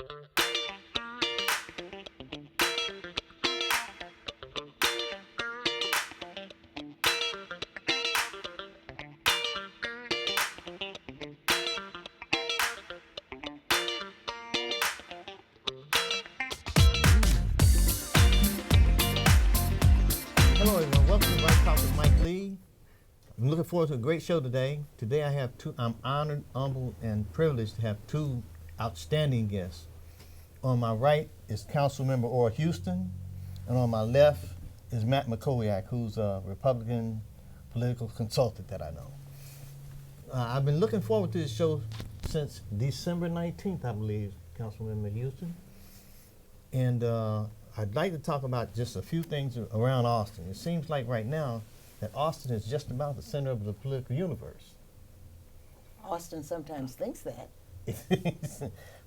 Hello, everyone. Welcome to Right Talk with Mike Lee. I'm looking forward to a great show today. Today I have I'm honored, humbled, and privileged to have two outstanding guests. On my right is Councilmember Orr Houston, and on my left is Matt Mackowiak, who's a Republican political consultant that I know. I've been looking forward to this show since December 19th, I believe, Councilmember Houston. And I'd like to talk about just a few things around Austin. It seems like right now that Austin is just about the center of the political universe. Austin sometimes thinks that.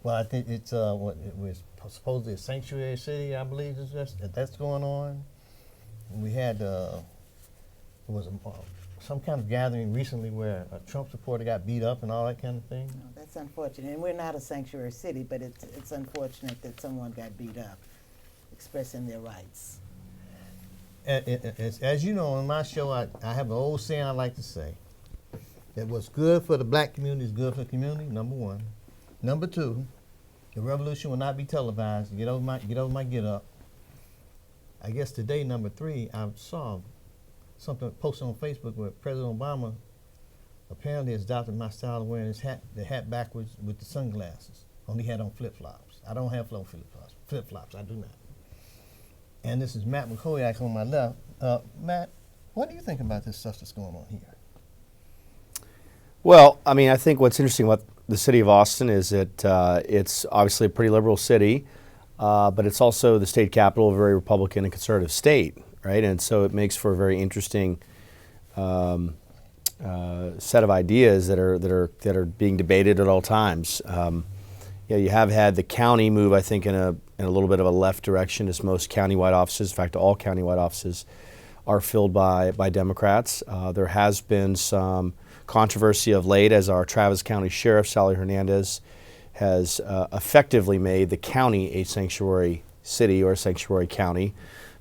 Well, I think it's what it was supposedly a sanctuary city, I believe that's going on. And we had there was some kind of gathering recently where a Trump supporter got beat up and all that kind of thing. No, that's unfortunate. And we're not a sanctuary city, but it's unfortunate that someone got beat up expressing their rights. As you know, on my show, I have an old saying I like to say, that what's good for the black community is good for the community, number one. Number two, the revolution will not be televised. Get over my get up. I guess today, number three, I saw something posted on Facebook where President Obama apparently has adopted my style of wearing the hat backwards with the sunglasses. Only had on flip-flops. I don't have flip-flops. I do not. And this is Matt Mackowiak on my left. Matt, what do you think about this stuff that's going on here? Well, I mean, I think what's interesting about the city of Austin is that it's obviously a pretty liberal city, but it's also the state capital of a very Republican and conservative state, right? And so it makes for a very interesting set of ideas that are being debated at all times. You have had the county move, I think, in a little bit of a left direction, as most countywide offices, in fact, all countywide offices, are filled by Democrats. There has been some controversy of late as our Travis County Sheriff, Sally Hernandez, has effectively made the county a sanctuary city or a sanctuary county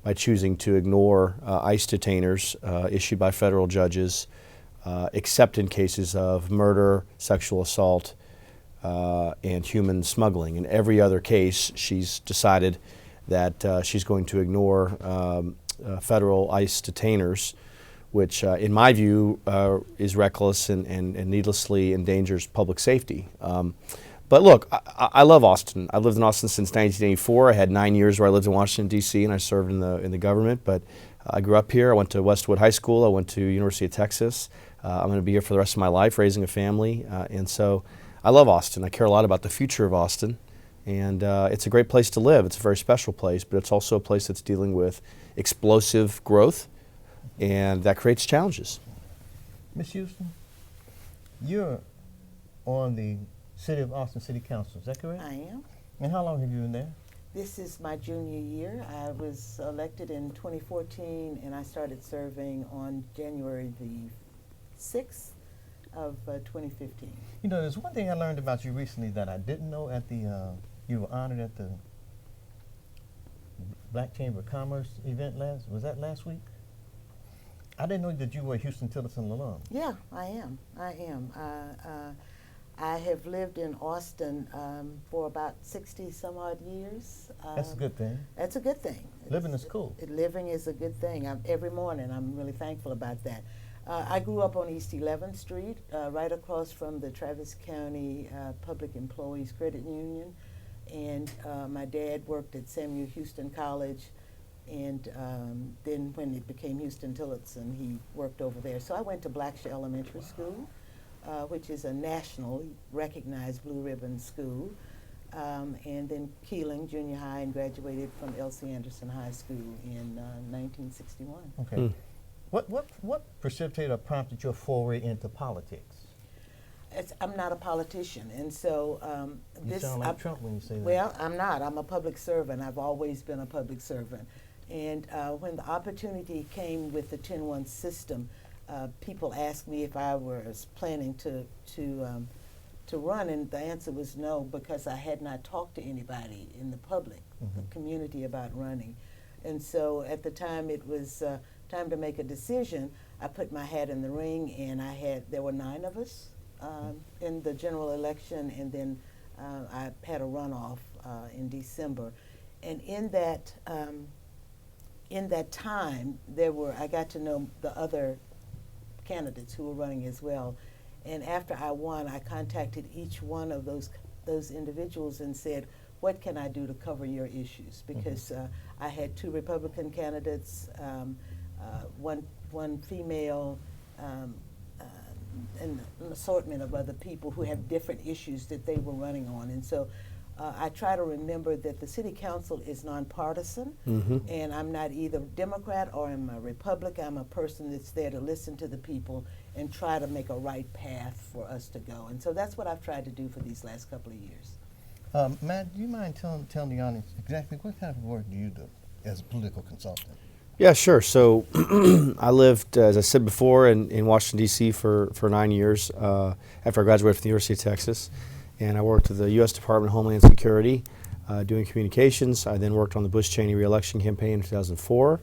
by choosing to ignore ICE detainers issued by federal judges, except in cases of murder, sexual assault, and human smuggling. In every other case, she's decided that she's going to ignore federal ICE detainers, which in my view is reckless and needlessly endangers public safety. But look, I love Austin. I've lived in Austin since 1984. I had 9 years where I lived in Washington, D.C., and I served in the government. But I grew up here. I went to Westwood High School. I went to University of Texas. I'm going to be here for the rest of my life, raising a family. And so I love Austin. I care a lot about the future of Austin. And it's a great place to live. It's a very special place, but it's also a place that's dealing with explosive growth, and that creates challenges. Ms. Houston, you're on the City of Austin City Council, is that correct? I am. And how long have you been there? This is my junior year. I was elected in 2014, and I started serving on January the 6th of 2015. You know, there's one thing I learned about you recently that I didn't know at the, you were honored at the Black Chamber of Commerce event was that last week? I didn't know that you were a Houston-Tillotson alum. Yeah, I am. I have lived in Austin for about 60 some odd years. That's a good thing. That's a good thing. Living is cool. Living is a good thing. Every morning I'm really thankful about that. I grew up on East 11th Street, right across from the Travis County Public Employees Credit Union. And my dad worked at Samuel Houston College. And then when it became Houston-Tillotson, he worked over there. So I went to Blackshaw Elementary School, which is a nationally recognized blue ribbon school. And then Keeling Junior High, and graduated from L.C. Anderson High School in 1961. Okay. What precipitated or prompted your foray into politics? I'm not a politician, and so you sound like Trump when you say that. Well, I'm not. I'm a public servant. I've always been a public servant. And when the opportunity came with the 10-1 system, people asked me if I was planning to to run, and the answer was no, because I had not talked to anybody in the public, the community, about running. And so at the time it was time to make a decision, I put my hat in the ring, and there were 9 of us in the general election, and then I had a runoff in December. And in that time, I got to know the other candidates who were running as well. And after I won, I contacted each one of those individuals and said, what can I do to cover your issues? Because I had 2 Republican candidates, one female, and an assortment of other people who have different issues that they were running on. And so I try to remember that the city council is nonpartisan, and I'm not either Democrat or I'm a Republican. I'm a person that's there to listen to the people and try to make a right path for us to go. And so that's what I've tried to do for these last couple of years. Matt, do you mind telling the audience exactly what kind of work do you do as a political consultant? Yeah, sure. So I lived, as I said before, in Washington, D.C. for 9 years after I graduated from the University of Texas. And I worked at the U.S. Department of Homeland Security doing communications. I then worked on the Bush-Cheney re-election campaign in 2004.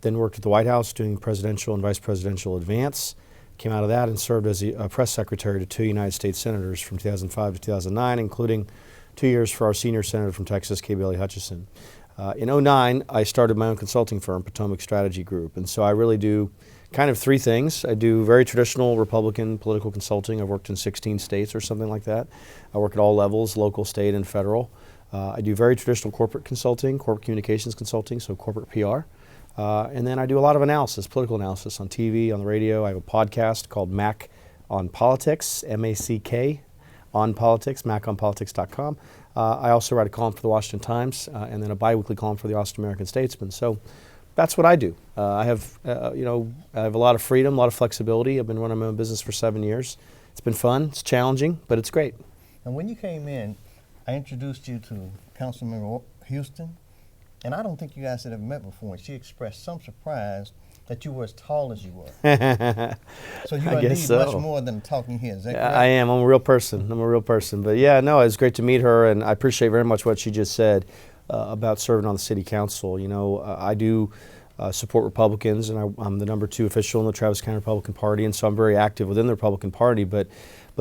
Then worked at the White House doing presidential and vice presidential advance. Came out of that and served as a press secretary to 2 United States senators from 2005 to 2009, including 2 years for our senior senator from Texas, K. Bailey Hutchison. In 2009, I started my own consulting firm, Potomac Strategy Group. And so I really do kind of 3 things. I do very traditional Republican political consulting. I've worked in 16 states or something like that. I work at all levels, local, state, and federal. I do very traditional corporate consulting, corporate communications consulting, so corporate PR. And then I do a lot of analysis, political analysis on TV, on the radio. I have a podcast called Mac on Politics, M-A-C-K, on Politics, maconpolitics.com. I also write a column for the Washington Times and then a biweekly column for the Austin American Statesman. So that's what I do. I have a lot of freedom, a lot of flexibility. I've been running my own business for 7 years. It's been fun, it's challenging, but it's great. And when you came in, I introduced you to Councilmember Houston, and I don't think you guys had ever met before. And she expressed some surprise that you were as tall as you were. So you are indeed much more than a talking head. Is that correct? I am. I'm a real person. But yeah, no, it was great to meet her, and I appreciate very much what she just said about serving on the city council. You know, I do support Republicans, and I'm the number 2 official in the Travis County Republican Party, and so I'm very active within the Republican Party. But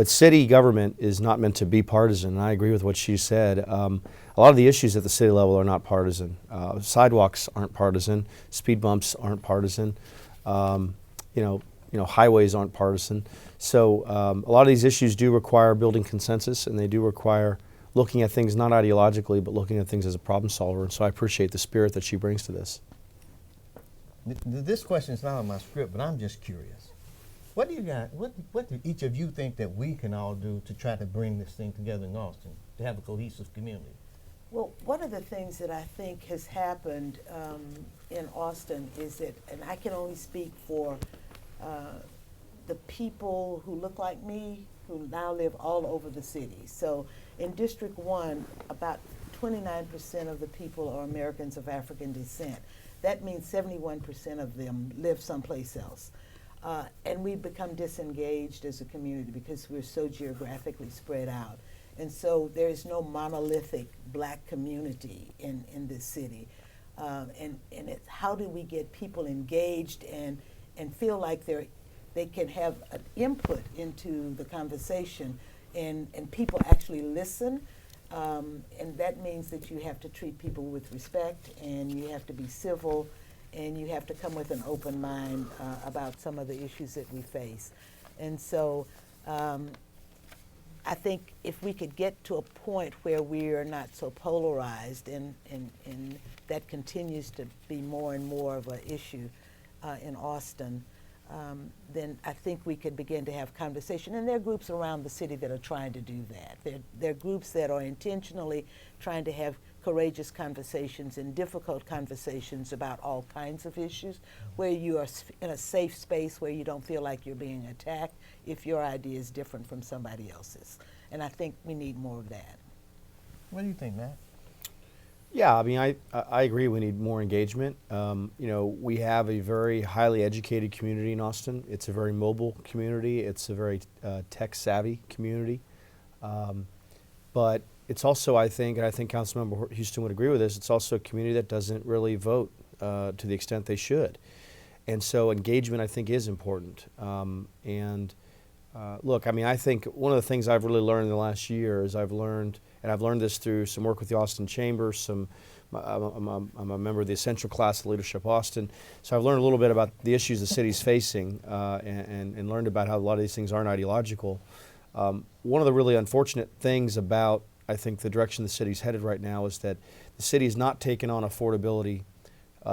city government is not meant to be partisan, and I agree with what she said. A lot of the issues at the city level are not partisan. Sidewalks aren't partisan. Speed bumps aren't partisan. Highways aren't partisan. So a lot of these issues do require building consensus, and they do require looking at things not ideologically, but looking at things as a problem solver. And so I appreciate the spirit that she brings to this. This question is not on my script, but I'm just curious. What do each of you think that we can all do to try to bring this thing together in Austin, to have a cohesive community? Well, one of the things that I think has happened in Austin is that, and I can only speak for the people who look like me, who now live all over the city. So in District 1, about 29% of the people are Americans of African descent. That means 71% of them live someplace else. And we've become disengaged as a community because we're so geographically spread out. And so there is no monolithic black community in this city. And it's how do we get people engaged and feel like they can have an input into the conversation and people actually listen. And that means that you have to treat people with respect, and you have to be civil, and you have to come with an open mind about some of the issues that we face. And so I think if we could get to a point where we are not so polarized, and that continues to be more and more of an issue in Austin, then I think we could begin to have conversation. And there are groups around the city that are trying to do that. There are groups that are intentionally trying to have courageous conversations and difficult conversations about all kinds of issues, where you are in a safe space where you don't feel like you're being attacked if your idea is different from somebody else's. And I think we need more of that. What do you think, Matt? Yeah, I mean, I agree we need more engagement. We have a very highly educated community in Austin. It's a very mobile community. It's a very tech-savvy community. But it's also, I think, and I think Councilmember Houston would agree with this, it's also a community that doesn't really vote to the extent they should. And so engagement, I think, is important. Look, I mean, I think one of the things I've really learned in the last year is I've learned this through some work with the Austin Chamber, I'm a member of the Essential Class of Leadership Austin, so I've learned a little bit about the issues the city's facing and learned about how a lot of these things aren't ideological. One of the really unfortunate things about, I think, the direction the city's headed right now is that the city has not taken on affordability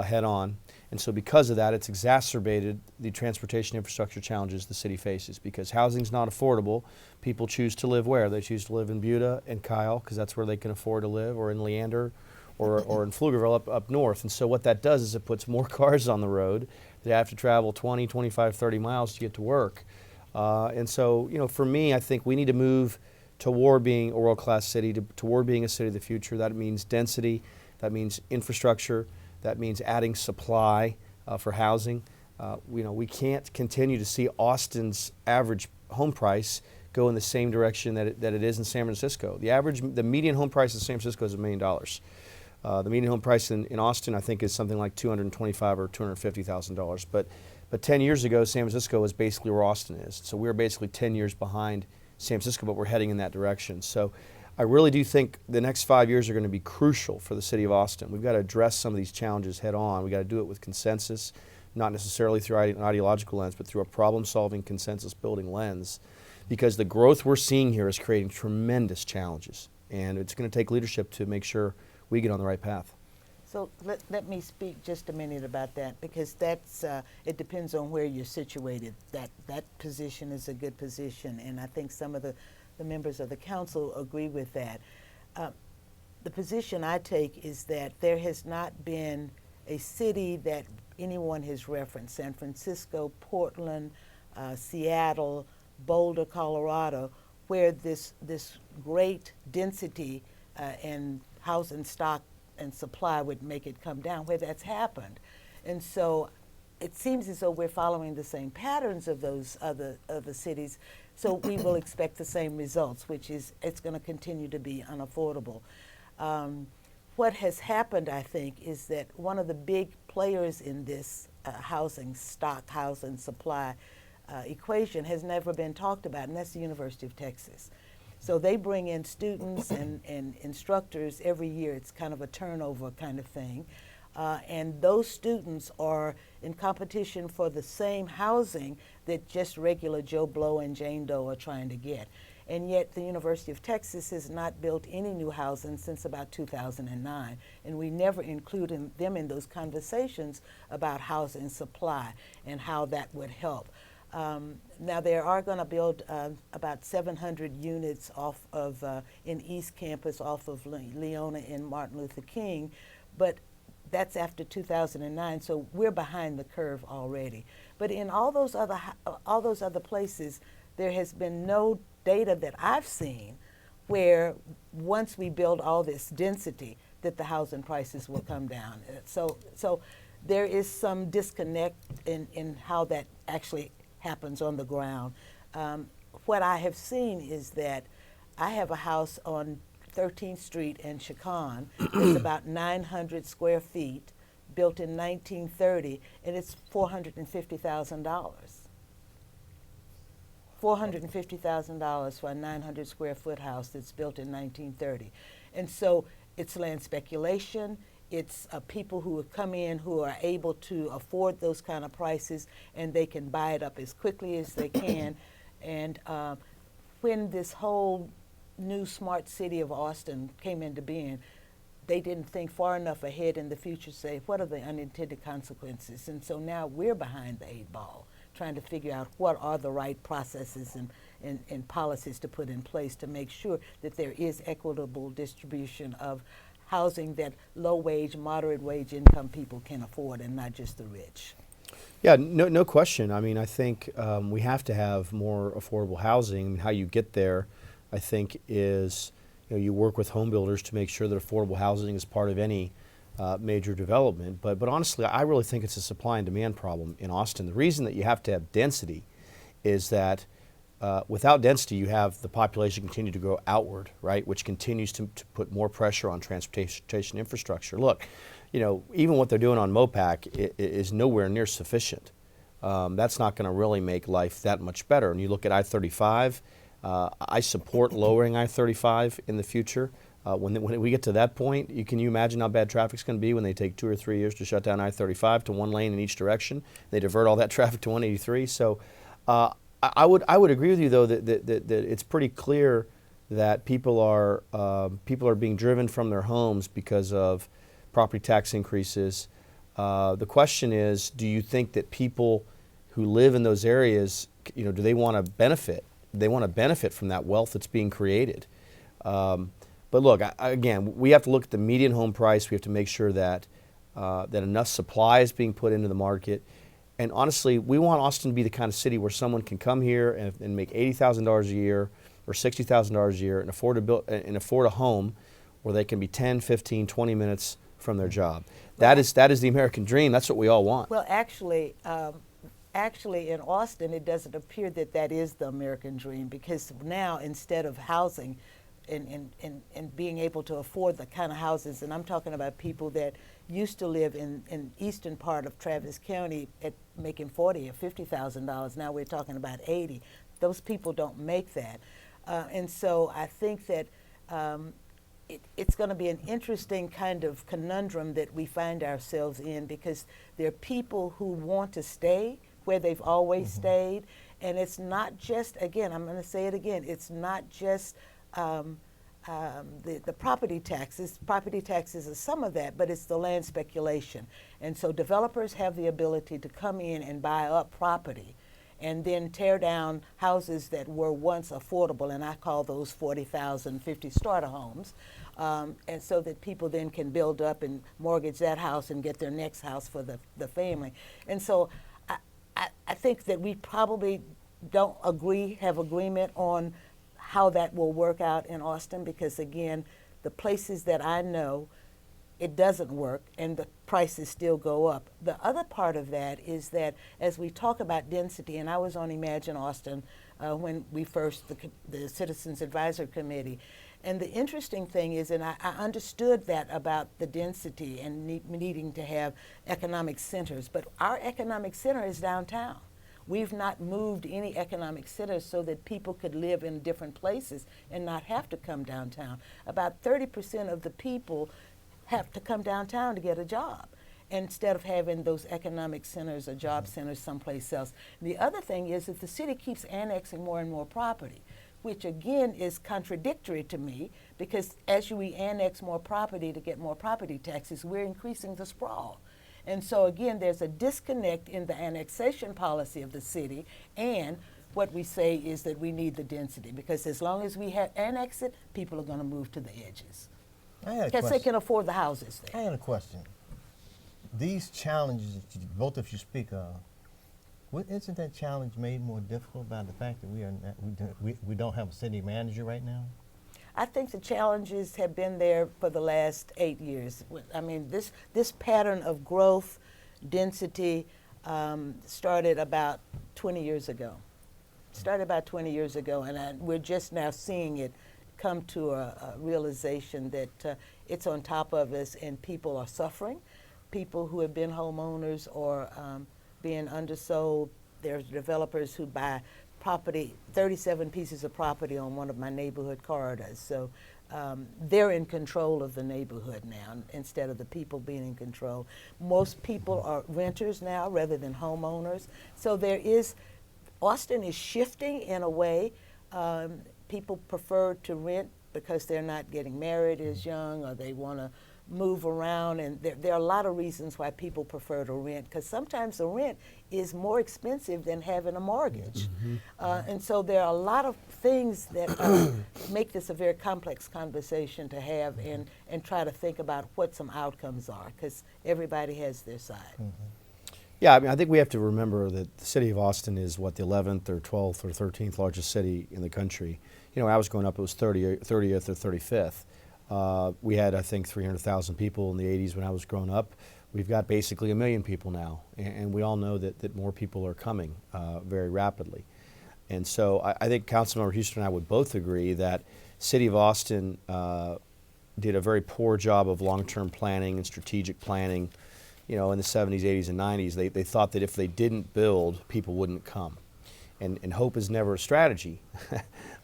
head on. And so because of that, it's exacerbated the transportation infrastructure challenges the city faces. Because housing's not affordable, people choose to live where? They choose to live in Buda and Kyle, because that's where they can afford to live, or in Leander, or in Pflugerville up north. And so what that does is it puts more cars on the road. They have to travel 20, 25, 30 miles to get to work. And so, for me, I think we need to move toward being a world-class city, toward being a city of the future. That means density, that means infrastructure, that means adding supply for housing. We can't continue to see Austin's average home price go in the same direction that it is in San Francisco. The median home price in San Francisco is $1 million. The median home price in Austin, I think, is something like $225,000 or $250,000. But 10 years ago, San Francisco was basically where Austin is. So we're basically 10 years behind San Francisco, but we're heading in that direction. So I really do think the next 5 years are going to be crucial for the city of Austin. We've got to address some of these challenges head on. We've got to do it with consensus, not necessarily through an ideological lens, but through a problem-solving, consensus-building lens, because the growth we're seeing here is creating tremendous challenges, and it's going to take leadership to make sure we get on the right path. So let me speak just a minute about that, because that's it depends on where you're situated. That position is a good position, and I think some of the members of the council agree with that. The position I take is that there has not been a city that anyone has referenced, San Francisco, Portland, Seattle, Boulder, Colorado, where this great density and housing stock and supply would make it come down, where that's happened. And so it seems as though we're following the same patterns of those other cities, so we will expect the same results, which is it's going to continue to be unaffordable. What has happened, I think, is that one of the big players in this housing stock, housing supply equation has never been talked about, and that's the University of Texas. So they bring in students and instructors every year. It's kind of a turnover kind of thing. And those students are in competition for the same housing that just regular Joe Blow and Jane Doe are trying to get. And yet the University of Texas has not built any new housing since about 2009. And we never include them in those conversations about housing supply and how that would help. Now they are going to build about 700 units off of in East Campus off of Leona and Martin Luther King, but that's after 2009, so we're behind the curve already. But in all those other places, there has been no data that I've seen where once we build all this density that the housing prices will come down. So there is some disconnect in how that actually happens on the ground. What I have seen is that I have a house on 13th Street in Chacon. It's about 900 square feet, built in 1930, and it's $450,000. $450,000 for a 900 square foot house that's built in 1930. And so it's land speculation. It's people who have come in who are able to afford those kind of prices, and they can buy it up as quickly as they can. And when this whole new smart city of Austin came into being, they didn't think far enough ahead in the future to say, what are the unintended consequences? And so now we're behind the 8 ball, trying to figure out what are the right processes and policies to put in place to make sure that there is equitable distribution of housing that low-wage, moderate-wage income people can afford, and not just the rich. Yeah, no question. I mean, I think we have to have more affordable housing. I mean, how you get there, I think, is you work with home builders to make sure that affordable housing is part of any major development. But honestly, I really think it's a supply and demand problem in Austin. The reason that you have to have density is that without density, you have the population continue to go outward, right, which continues to put more pressure on transportation infrastructure. Look, even what they're doing on MOPAC is nowhere near sufficient. That's not going to really make life that much better. And you look at I-35, I support lowering I-35 in the future. When we get to that point, can you imagine how bad traffic's going to be when they take 2 or 3 years to shut down I-35 to one lane in each direction? They divert all that traffic to 183. So I would agree with you, though, that it's pretty clear that people are being driven from their homes because of property tax increases. The question is, do you think that people who live in those areas, do they want to benefit? They want to benefit from that wealth that's being created. But look, again, we have to look at the median home price. We have to make sure that enough supply is being put into the market. And honestly, we want Austin to be the kind of city where someone can come here and make $80,000 a year or $60,000 a year and afford a home where they can be 10, 15, 20 minutes from their job. That is the American dream. That's what we all want. Well, actually, in Austin, it doesn't appear that is the American dream, because now, instead of housing and being able to afford the kind of houses, and I'm talking about people that used to live in eastern part of Travis County at making $40,000 or $50,000. Now we're talking about 80. Those people don't make that, and so I think that it's going to be an interesting kind of conundrum that we find ourselves in, because there are people who want to stay where they've always stayed, and it's not just, again, I'm going to say it again, it's not just the property taxes. Property taxes are some of that, but it's the land speculation. And so developers have the ability to come in and buy up property and then tear down houses that were once affordable, and I call those 40,000, 50 starter homes, and so that people then can build up and mortgage that house and get their next house for the family. And so I think that we probably don't have agreement on how that will work out in Austin, because again, the places that I know, it doesn't work and the prices still go up. The other part of that is that as we talk about density, and I was on Imagine Austin when we first, the Citizens Advisory Committee, and the interesting thing is, and I understood that about the density and needing to have economic centers, but our economic center is downtown. We've not moved any economic centers so that people could live in different places and not have to come downtown. About 30% of the people have to come downtown to get a job, instead of having those economic centers or job centers someplace else. The other thing is that the city keeps annexing more and more property, which again is contradictory to me, because as we annex more property to get more property taxes, we're increasing the sprawl. And so again, there's a disconnect in the annexation policy of the city, and what we say is that we need the density, because as long as we annex it, people are going to move to the edges. Because they can afford the houses there. I had a question. These challenges that both of you speak of, isn't that challenge made more difficult by the fact that we don't have a city manager right now? I think the challenges have been there for the last 8 years. I mean, this pattern of growth, density, started about 20 years ago. And we're just now seeing it come to a realization that it's on top of us and people are suffering. People who have been homeowners or being undersold. There's developers who buy property, 37 pieces of property on one of my neighborhood corridors. So they're in control of the neighborhood now instead of the people being in control. Most people are renters now rather than homeowners. So Austin is shifting in a way. People prefer to rent because they're not getting married as young, or they want to move around, and there are a lot of reasons why people prefer to rent, because sometimes the rent is more expensive than having a mortgage. And so there are a lot of things that make this a very complex conversation to have and try to think about what some outcomes are, because everybody has their side. Yeah, I mean, I think we have to remember that the city of Austin is, what, the 11th or 12th or 13th largest city in the country. When I was growing up, it was 30th or 35th. We had, I think, 300,000 people in the 80s when I was growing up. We've got basically 1 million people now, and we all know that more people are coming very rapidly. And so I think Councilmember Houston and I would both agree that City of Austin did a very poor job of long-term planning and strategic planning, in the 70s, 80s, and 90s. They thought that if they didn't build, people wouldn't come. And hope is never a strategy.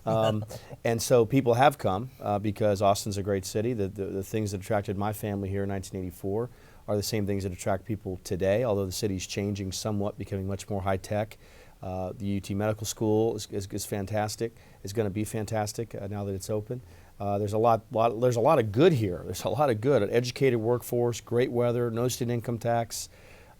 And so people have come because Austin's a great city. The things that attracted my family here in 1984 are the same things that attract people today, although the city's changing somewhat, becoming much more high-tech. The UT Medical School is fantastic. It's going to be fantastic now that it's open. There's a lot of good here. There's a lot of good. An educated workforce, great weather, no state income tax,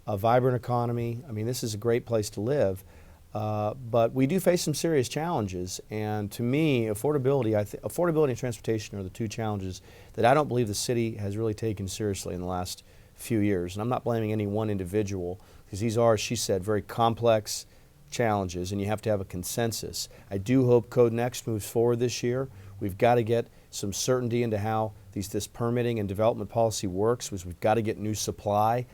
a vibrant economy. I mean, this is a great place to live. But we do face some serious challenges, and to me, affordability and transportation are the two challenges that I don't believe the city has really taken seriously in the last few years. And I'm not blaming any one individual, because these are, as she said, very complex challenges, and you have to have a consensus. I do hope Code Next moves forward this year. We've got to get some certainty into how this permitting and development policy works, because we've got to get new supply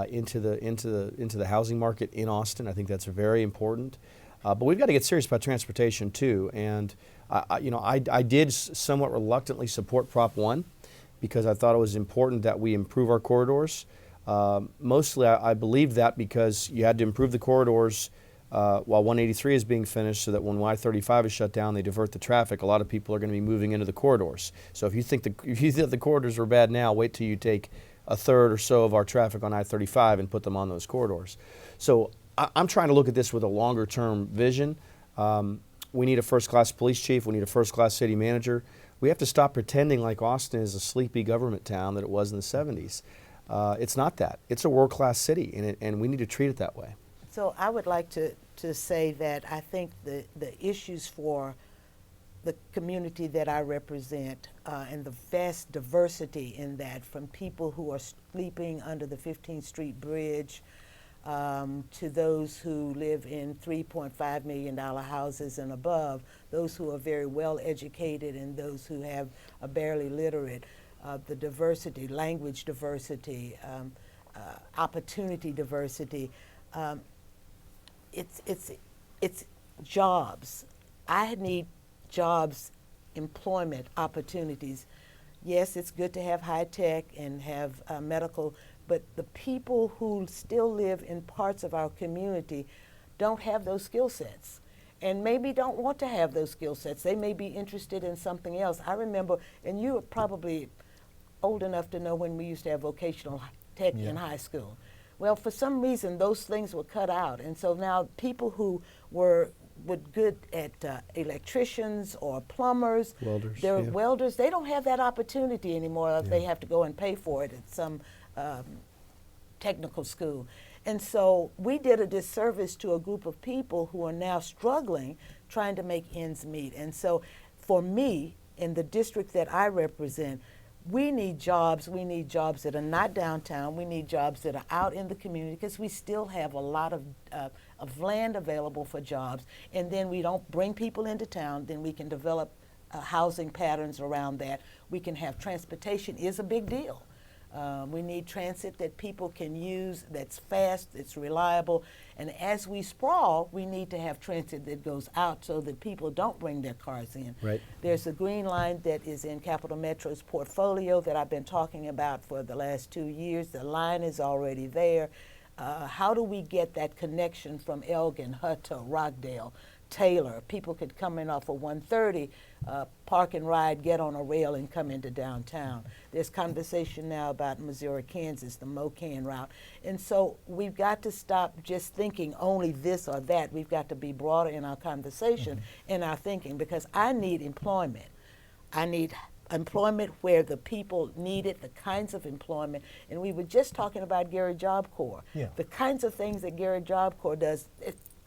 into the housing market in Austin. I think that's very important. But we've got to get serious about transportation too. And I did somewhat reluctantly support Prop 1 because I thought it was important that we improve our corridors. Mostly I believed that because you had to improve the corridors while 183 is being finished, so that when Y35 is shut down, they divert the traffic. A lot of people are going to be moving into the corridors. So if you think the corridors are bad now, wait till you take a third or so of our traffic on I-35 and put them on those corridors. So I'm trying to look at this with a longer term vision. We need a first-class police chief. We need a first-class city manager. We have to stop pretending like Austin is a sleepy government town that it was in the 70s. It's not that. It's a world-class city, and we need to treat it that way. So I would like to say that I think the issues for the community that I represent and the vast diversity in that, from people who are sleeping under the 15th Street Bridge to those who live in $3.5 million houses and above, those who are very well educated and those who are barely literate, the diversity, language diversity, opportunity diversity. It's jobs. I need jobs, employment opportunities. Yes, it's good to have high tech and have medical, but the people who still live in parts of our community don't have those skill sets, and maybe don't want to have those skill sets. They may be interested in something else. I remember, and you are probably old enough to know when we used to have vocational tech in high school. Well, for some reason, those things were cut out, and so now people who were good at electricians or plumbers, welders, they don't have that opportunity anymore if they have to go and pay for it at some technical school. And so we did a disservice to a group of people who are now struggling, trying to make ends meet. And so for me, in the district that I represent, we need jobs. We need jobs that are not downtown. We need jobs that are out in the community, because we still have a lot of land available for jobs. And then we don't bring people into town. Then we can develop housing patterns around that. We can have transportation is a big deal. We need transit that people can use, that's fast, that's reliable. And as we sprawl, we need to have transit that goes out so that people don't bring their cars in. Right. There's a green line that is in Capital Metro's portfolio that I've been talking about for the last 2 years. The line is already there. How do we get that connection from Elgin, Hutto, Rockdale, Taylor? People could come in off of 130, park and ride, get on a rail, and come into downtown. There's conversation now about Missouri, Kansas, the MoCan route. And so we've got to stop just thinking only this or that. We've got to be broader in our conversation, in our thinking, because I need employment. I need employment where the people need it, the kinds of employment. And we were just talking about Gary Job Corps. The kinds of things that Gary Job Corps does,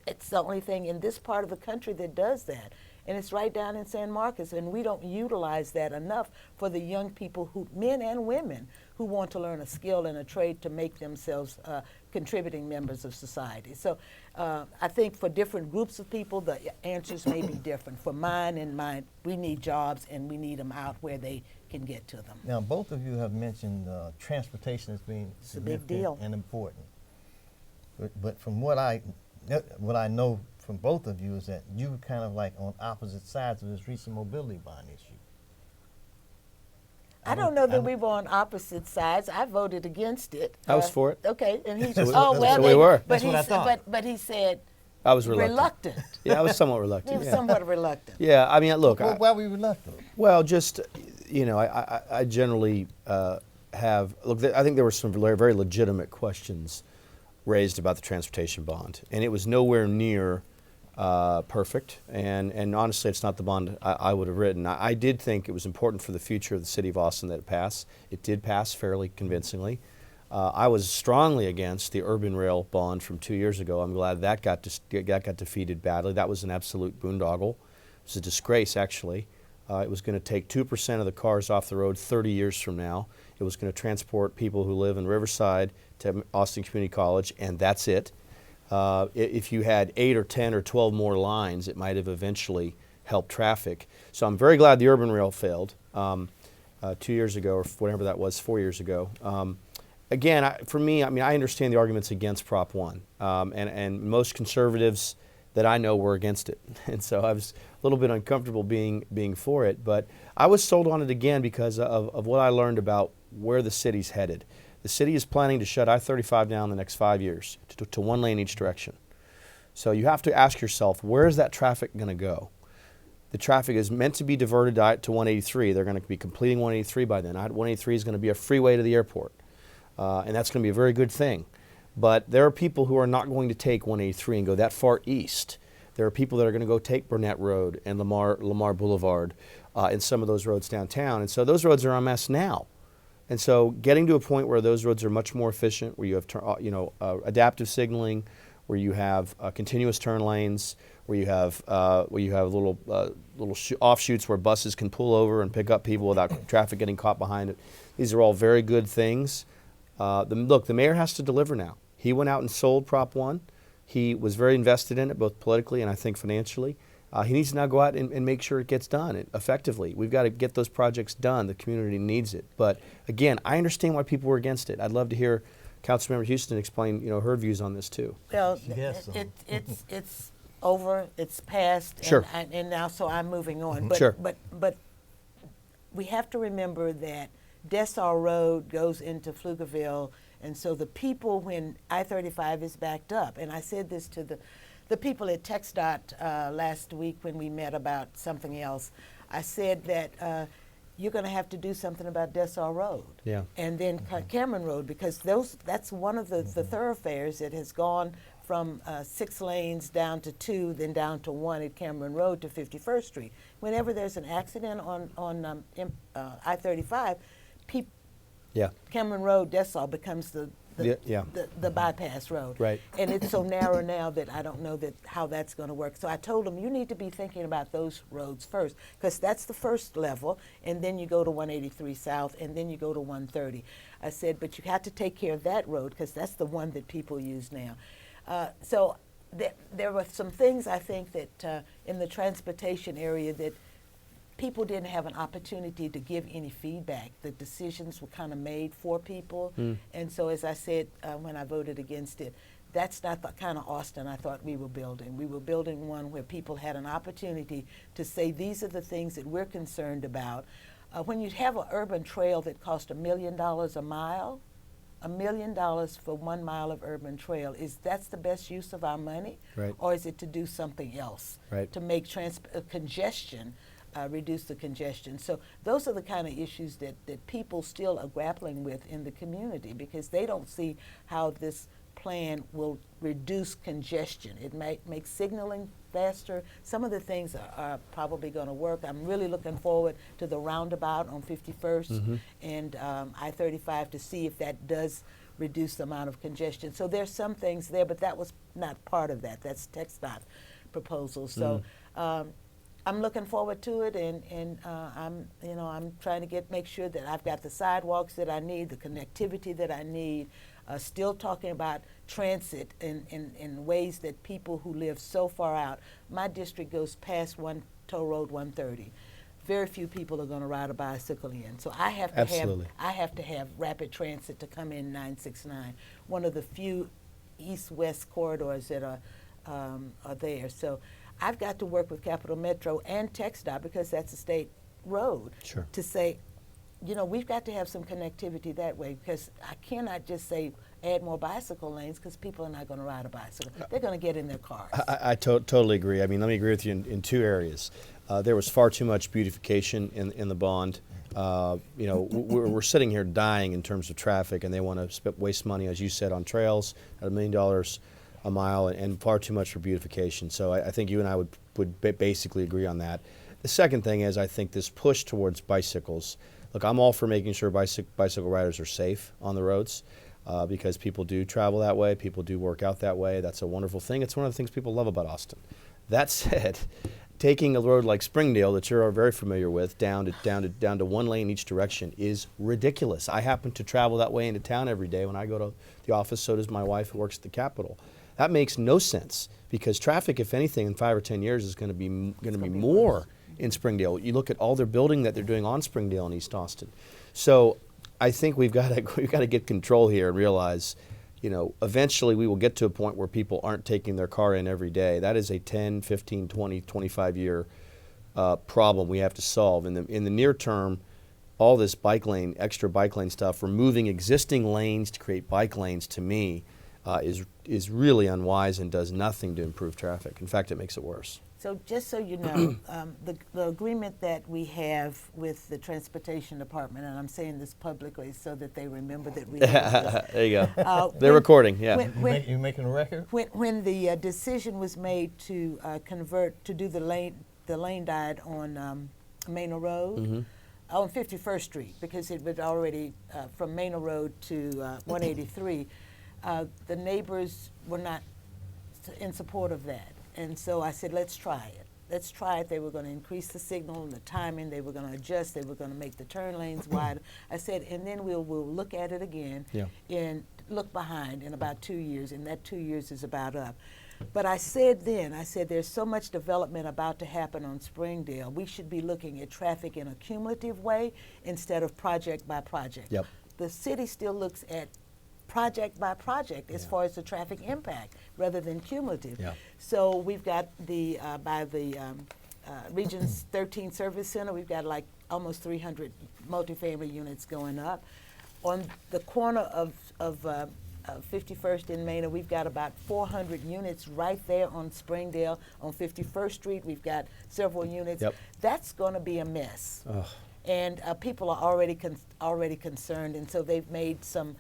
it's the only thing in this part of the country that does that. And it's right down in San Marcos, and we don't utilize that enough for the young people, men and women, who want to learn a skill and a trade to make themselves contributing members of society. So I think for different groups of people, the answers may be different. For mine, we need jobs, and we need them out where they can get to them. Now, both of you have mentioned transportation as being It's a big deal and important. But from what I know from both of you is that you were kind of like on opposite sides of this recent mobility bond issue. I don't know that we were on opposite sides. I voted against it. I was for it. Okay, and he's So oh we- well. so we were. But That's he what I s- thought. but he said I was reluctant. reluctant. Yeah, I was somewhat He reluctant. was Yeah. somewhat reluctant. Yeah, I mean, look, Well, why were you reluctant? well, just, you know, I generally have, look, I think there were some very legitimate questions raised about the transportation bond, and it was nowhere near perfect, and honestly, it's not the bond I would have written. I did think it was important for the future of the city of Austin that it pass. It did pass fairly convincingly. I was strongly against the urban rail bond from 2 years ago. I'm glad that got defeated badly. That was an absolute boondoggle. It was a disgrace, actually. It was going to take 2% of the cars off the road 30 years from now. It was going to transport people who live in Riverside to Austin Community College, and that's it. If you had 8 or 10 or 12 more lines, it might have eventually helped traffic. So I'm very glad the urban rail failed 2 years ago, or whatever that was, 4 years ago. Again, for me, I mean, I understand the arguments against Prop 1, and most conservatives that I know were against it, and so I was a little bit uncomfortable being for it. But I was sold on it again because of what I learned about where the city's headed. The city is planning to shut I-35 down in the next 5 years to one lane each direction. So you have to ask yourself, where is that traffic going to go? The traffic is meant to be diverted to 183. They're going to be completing 183 by then. 183 is going to be a freeway to the airport, and that's going to be a very good thing. But there are people who are not going to take 183 and go that far east. There are people that are going to go take Burnett Road and Lamar Boulevard and some of those roads downtown. And so those roads are a mess now. And so getting to a point where those roads are much more efficient, where you have adaptive signaling, where you have continuous turn lanes, where you have little offshoots where buses can pull over and pick up people without traffic getting caught behind it. These are all very good things. Look, the mayor has to deliver now. He went out and sold Prop 1. He was very invested in it, both politically and I think financially. He needs to now go out and make sure it gets done effectively. We've got to get those projects done. The community needs it. But again, I understand why people were against it. I'd love to hear Councilmember Houston explain, her views on this too. Well, Yes, it's over. It's passed. Sure. And now, so I'm moving on. But, Sure. But we have to remember that Dessau Road goes into Pflugerville, and so the people, when I-35 is backed up, and I said this to the people at TxDOT last week when we met about something else, I said that you're going to have to do something about Dessau Road. Yeah. And then Cameron Road, because that's one of the thoroughfares that has gone from 6 lanes down to 2, then down to 1 at Cameron Road to 51st Street. Whenever there's an accident on I-35, Yeah. Cameron Road, Dessau becomes the bypass road. Right. And it's so narrow now that I don't know how that's going to work. So I told them, you need to be thinking about those roads first, because that's the first level, and then you go to 183 South, and then you go to 130. I said, but you have to take care of that road, because that's the one that people use now. So there were some things, I think, that in the transportation area that people didn't have an opportunity to give any feedback. The decisions were kind of made for people. And so, as I said when I voted against it, that's not the kind of Austin I thought we were building. We were building one where people had an opportunity to say, these are the things that we're concerned about. When you have an urban trail that costs $1 million a mile, $1 million for 1 mile of urban trail, that's the best use of our money? Right. Or is it to do something else? Right. To make congestion, reduce the congestion. So those are the kind of issues that people still are grappling with in the community, because they don't see how this plan will reduce congestion. It might make signaling faster. Some of the things are probably going to work. I'm really looking forward to the roundabout on 51st and I-35 to see if that does reduce the amount of congestion. So there's some things there, but that was not part of that. That's TxDOT proposal. So I'm looking forward to it, and I'm trying to make sure that I've got the sidewalks that I need, the connectivity that I need. Still talking about transit in ways that people who live so far out. My district goes past Toll Road 130. Very few people are going to ride a bicycle in, so I have to have rapid transit to come in 969. One of the few east-west corridors that are are there. So I've got to work with Capital Metro and TxDOT, because that's a state road, Sure. to say, you know, we've got to have some connectivity that way, because I cannot just say add more bicycle lanes, because people are not going to ride a bicycle. They're going to get in their cars. I totally agree. I mean, let me agree with you in two areas. There was far too much beautification in the bond. You know, we're sitting here dying in terms of traffic, and they want to waste money, as you said, on trails at $1 million a mile, and far too much for beautification. So I think you and I would basically agree on that. The second thing is, I think this push towards bicycles. Look, I'm all for making sure bicycle riders are safe on the roads, because people do travel that way, people do work out that way. That's a wonderful thing. It's one of the things people love about Austin. That said, taking a road like Springdale, that you're very familiar with, down to one lane each direction is ridiculous. I happen to travel that way into town every day when I go to the office. So does my wife, who works at the Capitol. That makes no sense, because traffic, if anything, in 5 or 10 years is going to be more in Springdale. You look at all their building that they're doing on Springdale and East Austin. So I think we've got to get control here and realize, you know, eventually we will get to a point where people aren't taking their car in every day. That is a 10, 15, 20, 25 year problem we have to solve. In the near term, all this extra bike lane stuff, removing existing lanes to create bike lanes, to me, is really unwise and does nothing to improve traffic. In fact, it makes it worse. So just so you know, the agreement that we have with the Transportation Department, and I'm saying this publicly so that they remember that we have this. There you go. They're recording, yeah. You making a record? When the decision was made to do the lane diet on Manor Road, on 51st Street, because it was already from Manor Road to 183, the neighbors were not in support of that. And so I said, let's try it. Let's try it. They were going to increase the signal and the timing. They were going to adjust. They were going to make the turn lanes wider. I said, and then we'll look at it again and look behind in about 2 years, and that 2 years is about up. But I said there's so much development about to happen on Springdale. We should be looking at traffic in a cumulative way instead of project by project. Yep. The city still looks at project by project as far as the traffic impact rather than cumulative. Yeah. So we've got by the Regions 13 Service Center, we've got like almost 300 multifamily units going up. On the corner of 51st and Manor, we've got about 400 units right there on Springdale. On 51st Street, we've got several units. Yep. That's going to be a mess. Ugh. And people are already concerned, and so they've made some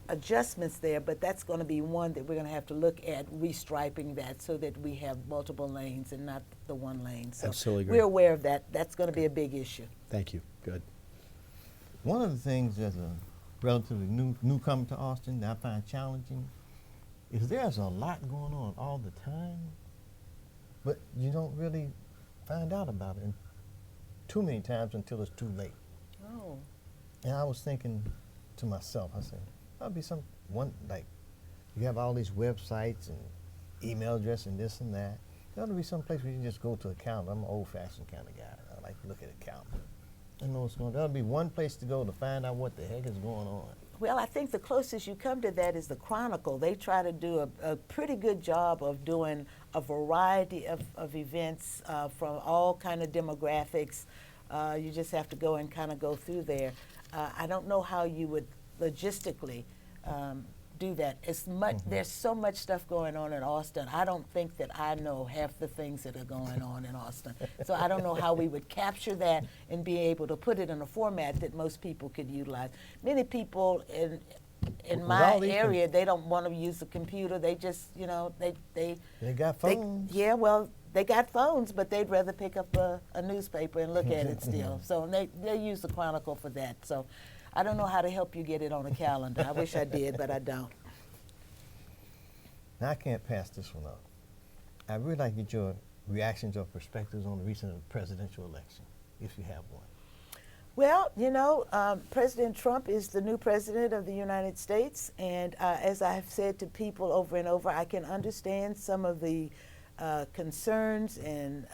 adjustments there, but that's going to be one that we're going to have to look at, restriping that so that we have multiple lanes and not the one lane. So Absolutely agree. we're aware of that. That's going to be a big issue. Thank you. Good. One of the things as a relatively newcomer to Austin that I find challenging is there's a lot going on all the time, but you don't really find out about it too many times until it's too late. Oh. And I was thinking to myself, I said, that'll be like, you have all these websites and email address and this and that. There ought to be some place where you can just go to a calendar. I'm an old-fashioned kind of guy. I like to look at a calendar. I know what's going on. There ought to be one place to go to find out what the heck is going on. Well, I think the closest you come to that is the Chronicle. They try to do a pretty good job of doing a variety of events from all kind of demographics. You just have to go and kind of go through there. I don't know how you would logistically do that. There's so much stuff going on in Austin. I don't think that I know half the things that are going on in Austin. So I don't know how we would capture that and be able to put it in a format that most people could utilize. Many people in my area, they don't want to use a computer. They just, they got phones. They got phones, but they'd rather pick up a newspaper and look at it still. So they use the Chronicle for that. So I don't know how to help you get it on a calendar. I wish I did, but I don't. Now, I can't pass this one up. I'd really like to get your reactions or perspectives on the recent presidential election, if you have one. Well, President Trump is the new president of the United States, and as I have said to people over and over, I can understand some of the concerns and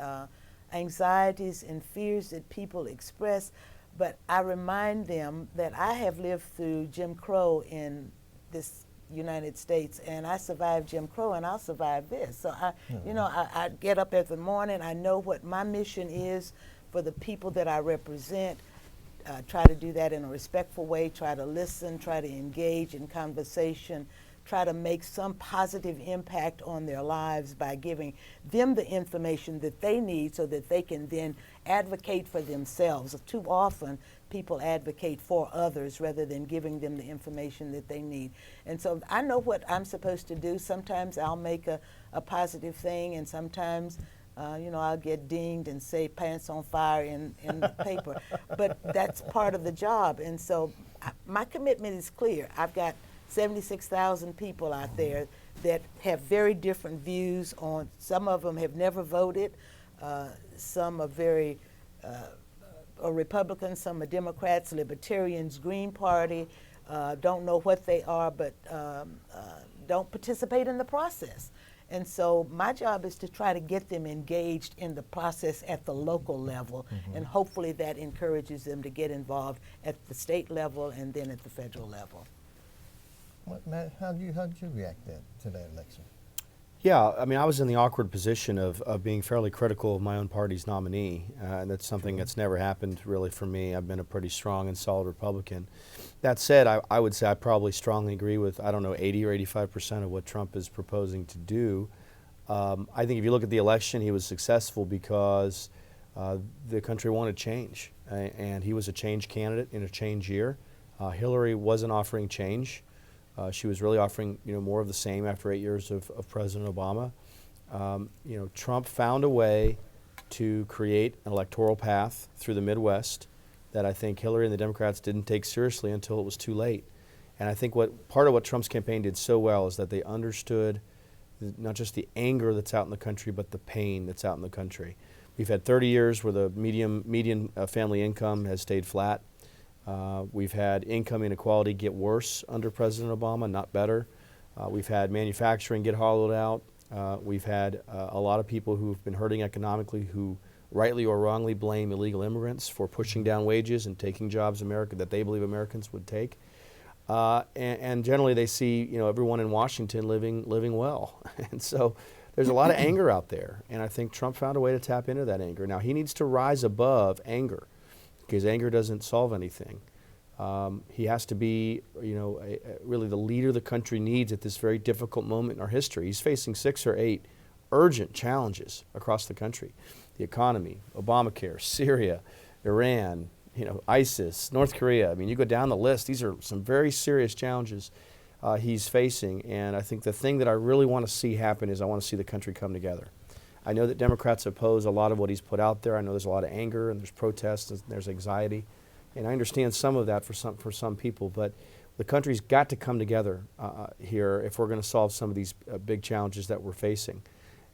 anxieties and fears that people express, but I remind them that I have lived through Jim Crow in this United States, and I survived Jim Crow, and I'll survive this. So I get up every morning. I know what my mission is for the people that I represent. Try to do that in a respectful way. Try to listen. Try to engage in conversation. Try to make some positive impact on their lives by giving them the information that they need so that they can then advocate for themselves. Too often, people advocate for others rather than giving them the information that they need. And so I know what I'm supposed to do. Sometimes I'll make a positive thing, and sometimes I'll get dinged and say pants on fire in the paper. But that's part of the job. And so my commitment is clear. I've got 76,000 people out there that have very different views on. Some of them have never voted. Some are very are Republicans, some are Democrats, Libertarians, Green Party, don't know what they are, but don't participate in the process. And so my job is to try to get them engaged in the process at the local level, and hopefully that encourages them to get involved at the state level and then at the federal level. Matt, how did you react to that election? Yeah, I mean, I was in the awkward position of being fairly critical of my own party's nominee, and that's something that's never happened really for me. I've been a pretty strong and solid Republican. That said, I would say I probably strongly agree with, 80 or 85% of what Trump is proposing to do. I think if you look at the election, he was successful because the country wanted change, and he was a change candidate in a change year. Hillary wasn't offering change. She was really offering, more of the same after 8 years of President Obama. Trump found a way to create an electoral path through the Midwest that I think Hillary and the Democrats didn't take seriously until it was too late. And I think part of what Trump's campaign did so well is that they understood not just the anger that's out in the country, but the pain that's out in the country. We've had 30 years where the median family income has stayed flat. We've had income inequality get worse under President Obama, not better. We've had manufacturing get hollowed out. We've had a lot of people who've been hurting economically who rightly or wrongly blame illegal immigrants for pushing down wages and taking jobs that they believe Americans would take. And generally they see everyone in Washington living well. And so there's a lot of anger out there. And I think Trump found a way to tap into that anger. Now he needs to rise above anger, because anger doesn't solve anything. He has to be, really the leader the country needs at this very difficult moment in our history. He's facing 6 or 8 urgent challenges across the country: the economy, Obamacare, Syria, Iran, ISIS, North Korea. I mean, you go down the list. These are some very serious challenges he's facing. And I think the thing that I really want to see happen is I want to see the country come together. I know that Democrats oppose a lot of what he's put out there. I know there's a lot of anger and there's protests and there's anxiety. And I understand some of that for some people, but the country's got to come together here if we're going to solve some of these big challenges that we're facing.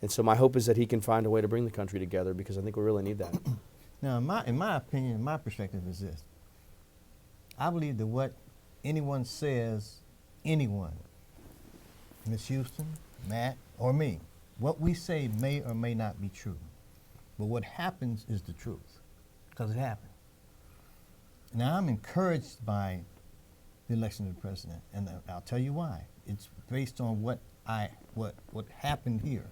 And so my hope is that he can find a way to bring the country together, because I think we really need that. Now, in my opinion, my perspective is this. I believe that what anyone says, Ms. Houston, Matt, or me, what we say may or may not be true. But what happens is the truth, because it happened. Now, I'm encouraged by the election of the president, and I'll tell you why. It's based on what happened here.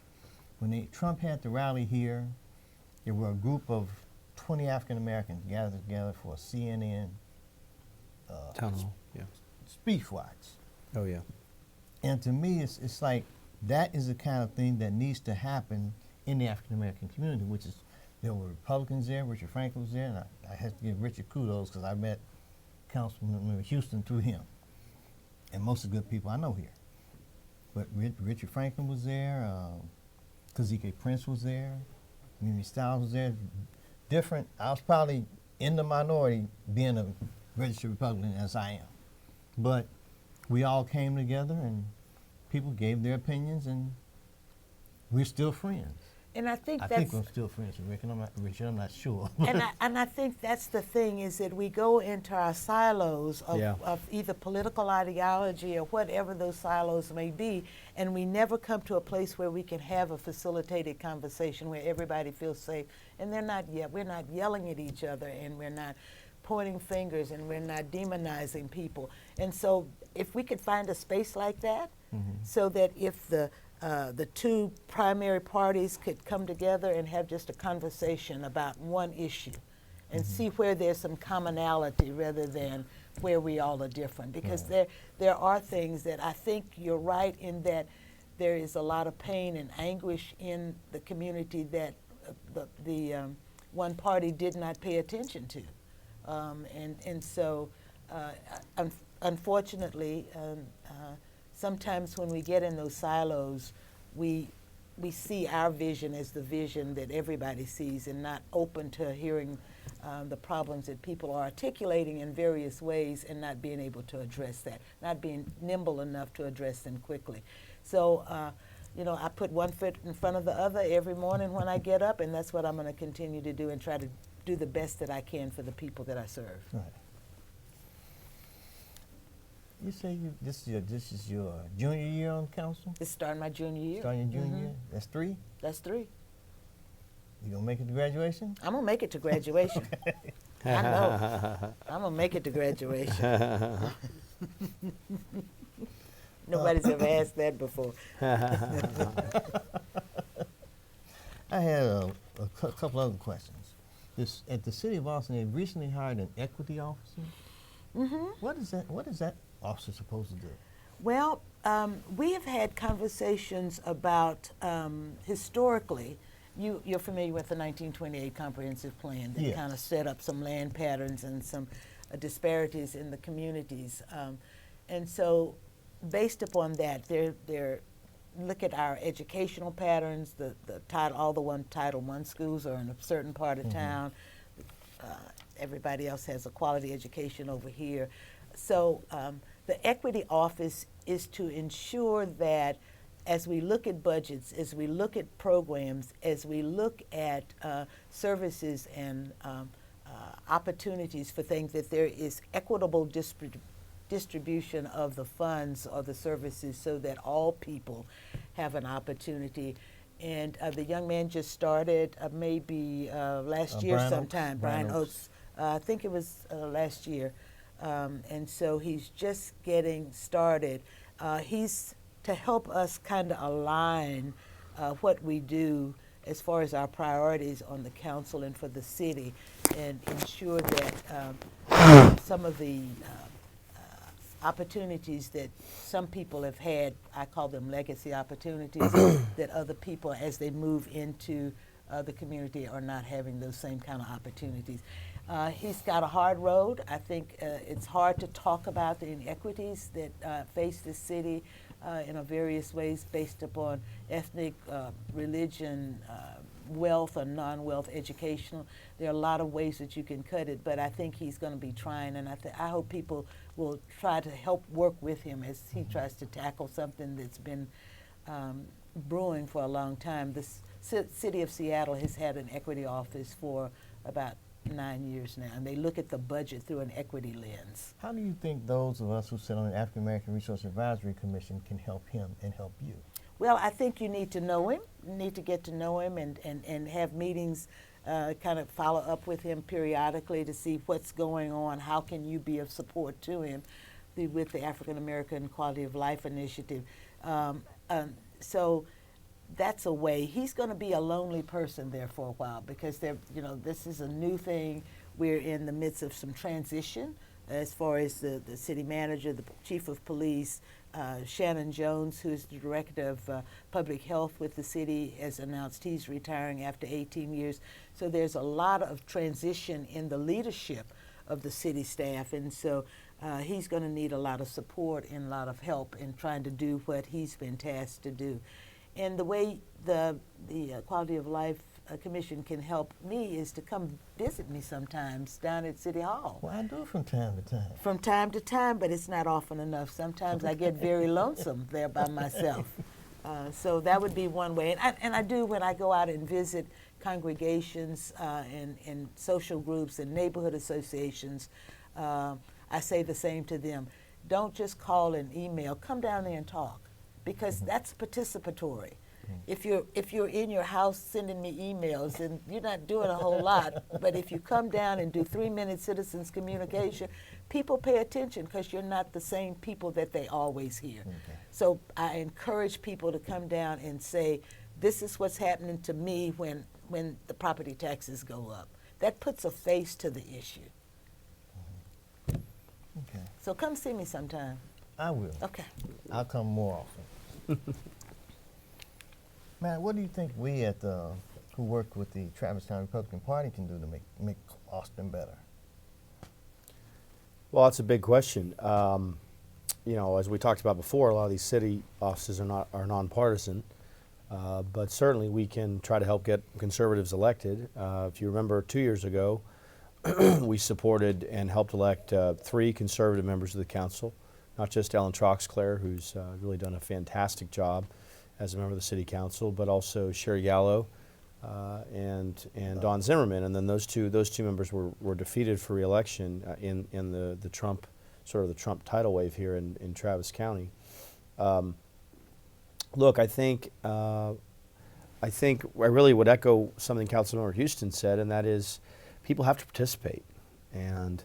When Trump had the rally here, there were a group of 20 African Americans gathered together for a CNN Town hall, yeah. speech-wise. Oh, yeah. And to me, it's like that is the kind of thing that needs to happen in the African American community, which is, there were Republicans there, Richard Franklin was there, and I have to give Richard kudos because I met Councilman Houston through him, and most of the good people I know here. But Richard Franklin was there, Kazike Prince was there, Mimi Styles was there. Different. I was probably in the minority being a registered Republican as I am. But we all came together and people gave their opinions, and we're still friends. And I think I that's... think we're still friends with Richard, I'm not sure. and I think that's the thing, is that we go into our silos of either political ideology or whatever those silos may be, and we never come to a place where we can have a facilitated conversation where everybody feels safe. And we're not yelling at each other, and we're not pointing fingers and we're not demonizing people. And so if we could find a space like that, so that if the two primary parties could come together and have just a conversation about one issue and see where there's some commonality rather than where we all are different. Because there are things that I think you're right in that there is a lot of pain and anguish in the community that the one party did not pay attention to. And so unfortunately, sometimes when we get in those silos, we see our vision as the vision that everybody sees and not open to hearing the problems that people are articulating in various ways and not being able to address that, not being nimble enough to address them quickly. So, you know, I put one foot in front of the other every morning when I get up, and that's what I'm going to continue to do and try to do the best that I can for the people that I serve. Right. You say this is your junior year on council? It's starting my junior year. Starting your junior year? That's 3? That's 3. You gonna make it to graduation? I'm going to make it to graduation. I know. I'm going to make it to graduation. Nobody's ever asked that before. I had a couple other questions. At the City of Austin, they recently hired an equity officer. What is that officer supposed to do? Well, we have had conversations about historically. You're familiar with the 1928 Comprehensive Plan that Yes. kind of set up some land patterns and some disparities in the communities, and so based upon that, they're look at our educational patterns. The Title I schools are in a certain part of town. Everybody else has a quality education over here. So the equity office is to ensure that as we look at budgets, as we look at programs, as we look at services and opportunities for things, that there is equitable distribution of the funds or the services so that all people have an opportunity. And the young man just started maybe last year Brian Oates. sometime, Brian Oates. I think it was last year. And so he's just getting started. He's to help us kind of align what we do as far as our priorities on the council and for the city, and ensure that some of the opportunities that some people have had, I call them legacy opportunities, that other people as they move into the community are not having those same kind of opportunities. He's got a hard road. I think it's hard to talk about the inequities that face the city in a various ways based upon ethnic, religion, wealth or non-wealth, educational. There are a lot of ways that you can cut it, but I think he's going to be trying, and I hope people will try to help work with him as he tries to tackle something that's been brewing for a long time. The city of Seattle has had an equity office for about 9 years now, and they look at the budget through an equity lens. How do you think those of us who sit on the African American Resource Advisory Commission can help him and help you? Well, I think you need to know him. You need to get to know him and have meetings, kind of follow up with him periodically to see what's going on. How can you be of support to him with the African American Quality of Life Initiative? So that's a way. He's going to be a lonely person there for a while because this is a new thing. We're in the midst of some transition as far as the city manager, the chief of police. Shannon Jones, who is the director of public health with the city, has announced he's retiring after 18 years. So there's a lot of transition in the leadership of the city staff, and so he's going to need a lot of support and a lot of help in trying to do what he's been tasked to do. And the way the Quality of Life Commission can help me is to come visit me sometimes down at City Hall. Well, I do from time to time. From time to time, but it's not often enough. Sometimes I get very lonesome there by myself. So that would be one way. And I do when I go out and visit congregations and social groups and neighborhood associations, I say the same to them. Don't just call and email. Come down there and talk, because that's participatory. if you're in your house sending me emails, and you're not doing a whole lot, but if you come down and do 3-minute citizens communication, people pay attention because you're not the same people that they always hear. Okay. So I encourage people to come down and say, this is what's happening to me when the property taxes go up. That puts a face to the issue. Okay. So come see me sometime. I will. Okay. I'll come more often. Man, what do you think we at the who work with the Travis County Republican Party can do to make Austin better? Well, that's a big question. You know, as we talked about before, a lot of these city offices are nonpartisan, but certainly we can try to help get conservatives elected. If you remember, 2 years ago, we supported and helped elect 3 conservative members of the council, not just Ellen Troxclair, who's really done a fantastic job as a member of the city council, but also Sherry Gallo and Don Zimmerman. And then those two members were defeated for re-election in the Trump, sort of the Trump tidal wave here in Travis County. Look, I think I really would echo something Councilmember Houston said, and that is people have to participate. And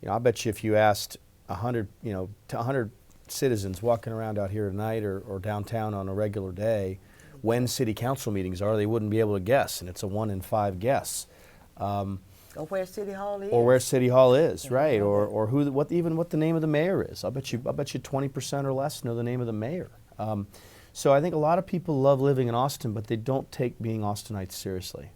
you know, I bet you if you asked 100 citizens walking around out here tonight or downtown on a regular day when city council meetings are, they wouldn't be able to guess, and it's a 1 in 5 guess. Or where City Hall is. Or where City Hall is, right? Or what the name of the mayor is. I bet you 20% or less know the name of the mayor. So I think a lot of people love living in Austin, but they don't take being Austinites seriously.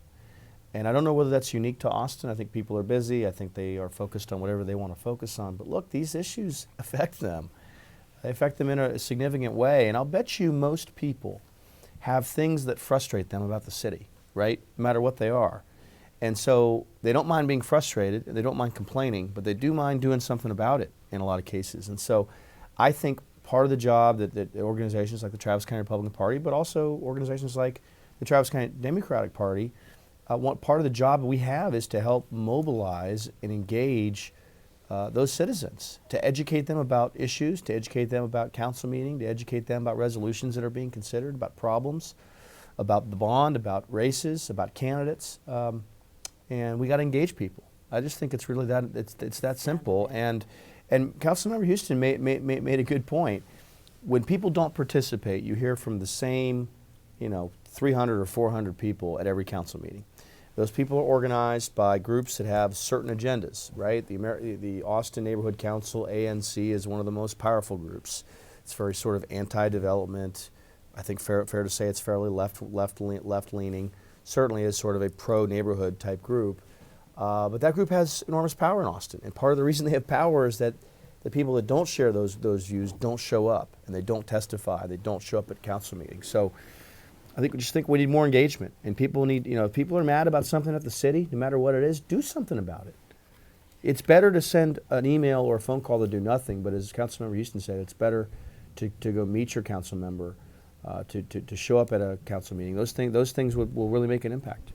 And I don't know whether that's unique to Austin. I think people are busy. I think they are focused on whatever they want to focus on. But look, these issues affect them. They affect them in a significant way. And I'll bet you most people have things that frustrate them about the city, right? No matter what they are. And so they don't mind being frustrated, and they don't mind complaining, but they do mind doing something about it in a lot of cases. And so I think part of the job that organizations like the Travis County Republican Party, but also organizations like the Travis County Democratic Party, part of the job we have is to help mobilize and engage those citizens, to educate them about issues, to educate them about council meeting, to educate them about resolutions that are being considered, about problems, about the bond, about races, about candidates. And we got to engage people. I just think it's really that it's that simple. And Councilmember Houston made a good point. When people don't participate, you hear from the same, 300 or 400 people at every council meeting. Those people are organized by groups that have certain agendas, right? The Austin Neighborhood Council, ANC, is one of the most powerful groups. It's very sort of anti-development. I think fair to say it's fairly left-leaning. Certainly is sort of a pro-neighborhood type group. But that group has enormous power in Austin. And part of the reason they have power is that the people that don't share those views don't show up, and they don't testify. They don't show up at council meetings. So I think we need more engagement. And people need, if people are mad about something at the city, no matter what it is, do something about it. It's better to send an email or a phone call than do nothing. But as Councilmember Houston said, it's better to go meet your council member, to show up at a council meeting. Those things will really make an impact.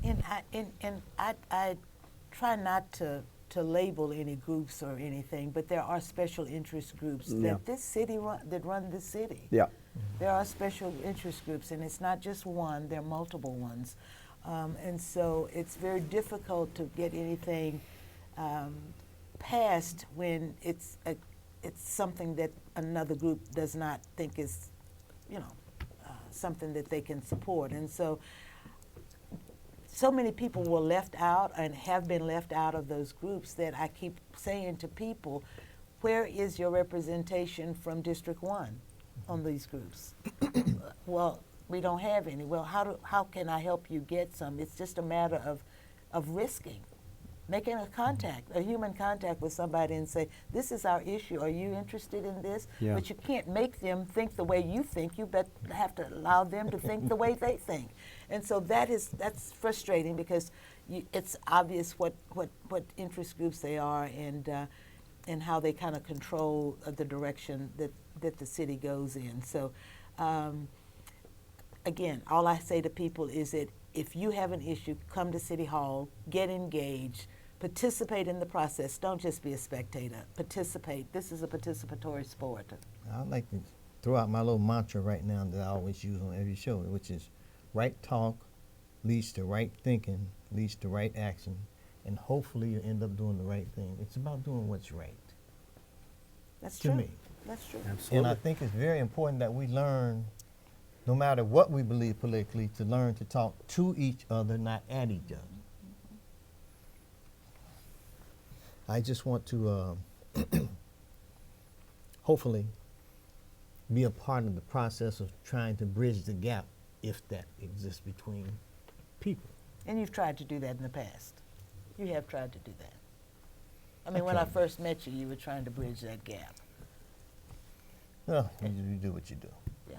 And I try not to label any groups or anything, but there are special interest groups that that run this city. Yeah. There are special interest groups, and it's not just one, there are multiple ones. And so it's very difficult to get anything passed when it's something that another group does not think is, something that they can support. And so many people were left out and have been left out of those groups that I keep saying to people, where is your representation from District 1 on these groups? Well, we don't have any. Well, how can I help you get some? It's just a matter of risking, making a human contact with somebody and say, this is our issue, are you interested in this? Yeah. But you can't make them think the way you think, you have to allow them to think the way they think. And so that's frustrating because it's obvious what interest groups they are and how they kind of control the direction that the city goes in. So again, all I say to people is that if you have an issue, come to City Hall, get engaged, participate in the process. Don't just be a spectator. Participate. This is a participatory sport. I'd like to throw out my little mantra right now that I always use on every show, which is right talk leads to right thinking, leads to right action, and hopefully you end up doing the right thing. It's about doing what's right. That's to true. me. That's true. Absolutely. And I think it's very important that we learn, no matter what we believe politically, to learn to talk to each other, not at each other. I just want to hopefully be a part of the process of trying to bridge the gap, if that exists, between people. And you've tried to do that in the past. You have tried to do that. I mean, when I first met you, you were trying to bridge that gap. Well, you do what you do. Yeah.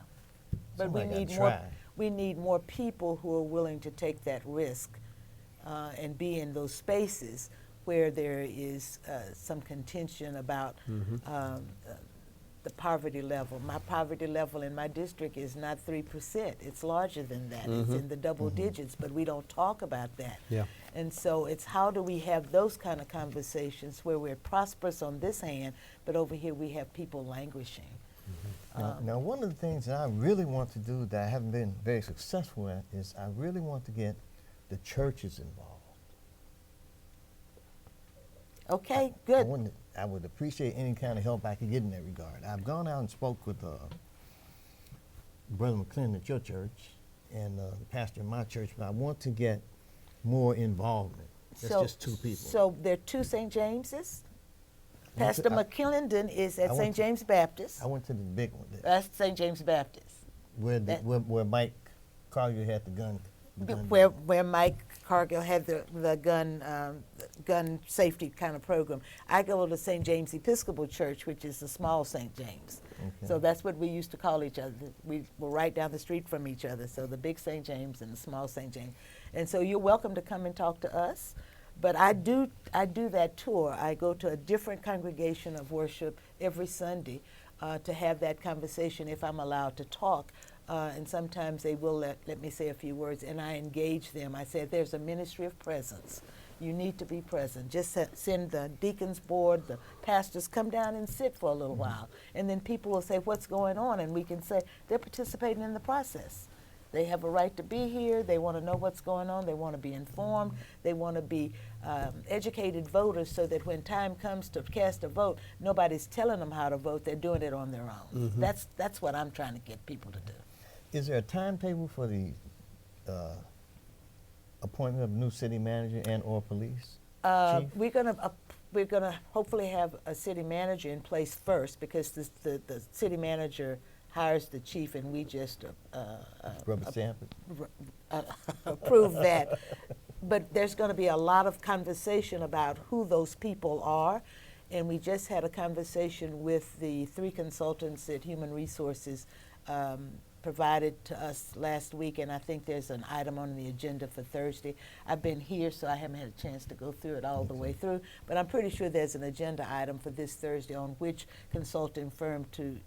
But we Somebody need gotta more. try. We need more people who are willing to take that risk and be in those spaces where there is some contention about the poverty level. My poverty level in my district is not 3%. It's larger than that. It's in the double digits, but we don't talk about that. Yeah. And so it's how do we have those kind of conversations where we're prosperous on this hand, but over here we have people languishing. Now, one of the things that I really want to do that I haven't been very successful at is I really want to get the churches involved. Okay, good. I would appreciate any kind of help I could get in that regard. I've gone out and spoke with Brother McClendon at your church and the pastor in my church, but I want to get more involvement. That's just two people. So there are two St. Jameses. went to- Pastor McClendon is at I went St. to- James Baptist. I went to the big one That's St. James Baptist. where, that- where Mike Collier had the gun. Where Mike Cargill had the gun safety kind of program. I go to St. James Episcopal Church, which is the small St. James. Okay. So that's what we used to call each other. We were right down the street from each other. So the big St. James and the small St. James. And so you're welcome to come and talk to us. But I do that tour. I go to a different congregation of worship every Sunday to have that conversation if I'm allowed to talk. And sometimes they will let me say a few words, and I engage them. I said, there's a ministry of presence. You need to be present. Just send the deacons board, the pastors, come down and sit for a little while. And then people will say, what's going on? And we can say, they're participating in the process. They have a right to be here. They want to know what's going on. They want to be informed. They want to be educated voters so that when time comes to cast a vote, nobody's telling them how to vote. They're doing it on their own. That's what I'm trying to get people to do. Is there a timetable for the appointment of a new city manager and or police chief? We're gonna hopefully have a city manager in place first because the city manager hires the chief and we just Rubber stamp it? approve that. But there's going to be a lot of conversation about who those people are. And we just had a conversation with the 3 consultants at Human Resources provided to us last week, and I think there's an item on the agenda for Thursday. I've been here, so I haven't had a chance to go through it all the way through, but I'm pretty sure there's an agenda item for this Thursday on which consulting firm to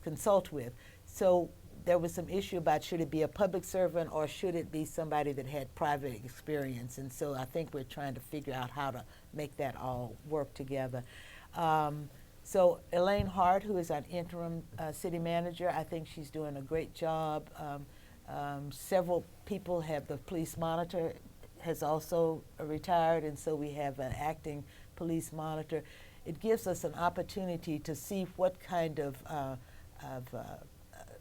consult with. So there was some issue about should it be a public servant or should it be somebody that had private experience, and so I think we're trying to figure out how to make that all work together. So Elaine Hart, who is our interim city manager, I think she's doing a great job. Several people have, the police monitor has also retired, and so we have an acting police monitor. It gives us an opportunity to see what kind of